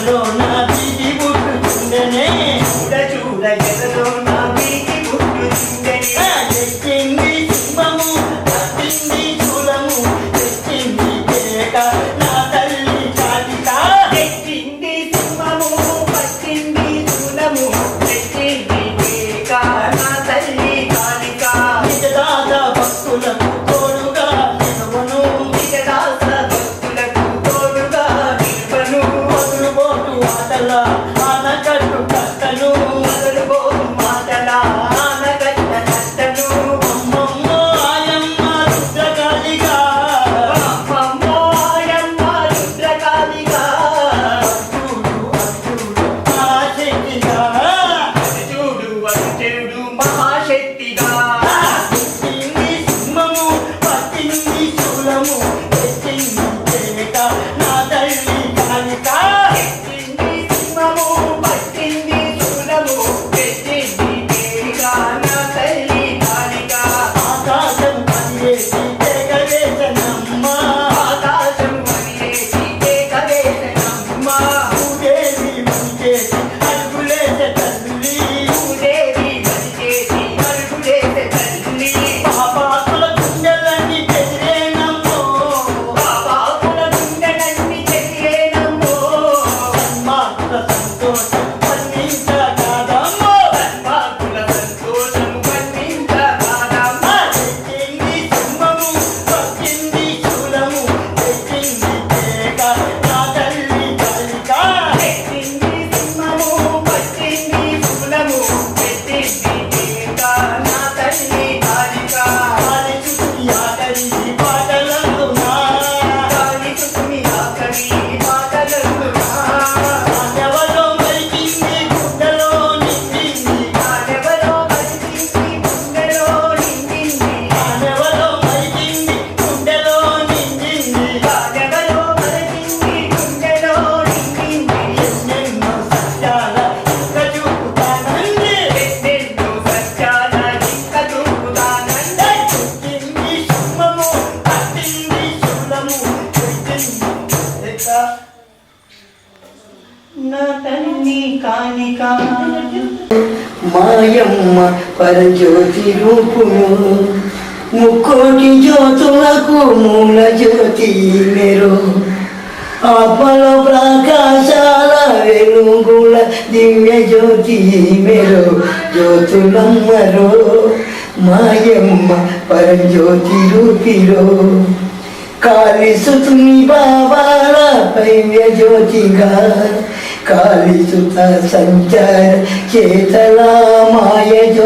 ఎదలో నా బీటి పుట్టుతుండనే చూడ చూడ ఎదలో నా బీటి పుట్టుతుండనే తెచ్చింది సింహము పట్టింది చూలము తెచ్చింది కేక నా తల్లి కాళిక తెచ్చింది సింహము పట్టింది చూలము తెచ్చింది కేక నా తల్లి కాళిక నిజదాత భక్తులకు తోడుగా నిలవను నిజదాస భక్తులకు తోడుగా నిలవను మొదలుబోటు ఆటల ఆనకట్టు కట్టను మొదలుబోటు మాటల ఆనకట్ట కట్టను అమ్మమ్మ ఆయమ్మ రుద్రకాళిగా అమ్మమ్మో ఆయమ్మ రుద్రకాళిగా చూడు చూడు మహాశక్తిగా అర్జునుడు మహాశక్తిగా తెచ్చింది సింహము పట్టింది చూలము తెచ్చింది కేక నా తల్లి కాళిక తెచ్చింది సింహము పట్టింది చూలము తెచ్చింది కేక నా తల్లి కాళిక ఆకాశం పనిచేసి తెగవేసనమ్మ ఆకాశం వదిలేసి కేక వేసనమ్మ భూదేవి మునిచేసి అడుగులేసే తల్లి భూదేవి బలిచేసి అడుగులేసే తల్లి పాపాత్మల గుండెలన్నీ చెదిరేనమ్మో పాపాపుల గుండెలన్నీ చెదిరేనమ్మో సన్మార్గుల సంతోషం వర్ణించగాదమ్మో సన్మార్గుల సంతోషము వర్ణించరాదమ్మ తెచ్చింది సింహము పట్టింది చూలము తెచ్చింది కేక నా తల్లి కాళిక తెచ్చింది సింహము పట్టింది చూలము తెచ్చింది కేక నా తల్లి కాళిక కాలి చుట్టి ఆఖరి పాటలందునా కాలి చుట్టుని ఆకలి పాటలందునా ఎవరో మరిచింది గుడ్డలో నిండింది నానెవరో మరిచింది గుండెలో నిండింది ఎవరో మరిచింది గుండెలో నిండింది నానెవరో మరిచింది గుండెలో నిండింది ఎన్నెన్నో సత్యాల ఇంక చూపుతానంది ఎన్నెన్నో సత్యాల ఇంక చూపుతానంటే తెచ్చింది సింహము పట్టింది శూలము తెచ్చింది కేక నా తల్లి కాళిక మాయమ్మ పరజ్యోతి రూపును ముక్కోటి జ్యోతులకు మూల జ్యోతి మెరు ఆత్మల ప్రకాశాల వెలుగుల దివ్య జ్యోతి మెరు జ్యోతులమ్మరో మాయమ్మ పరజ్యోతి రూపిరో కాళీసుతుని బాబాల పైవ్య జ్యోతిగా కాళీసుత సంచార చేతల మాయ జ్యోతి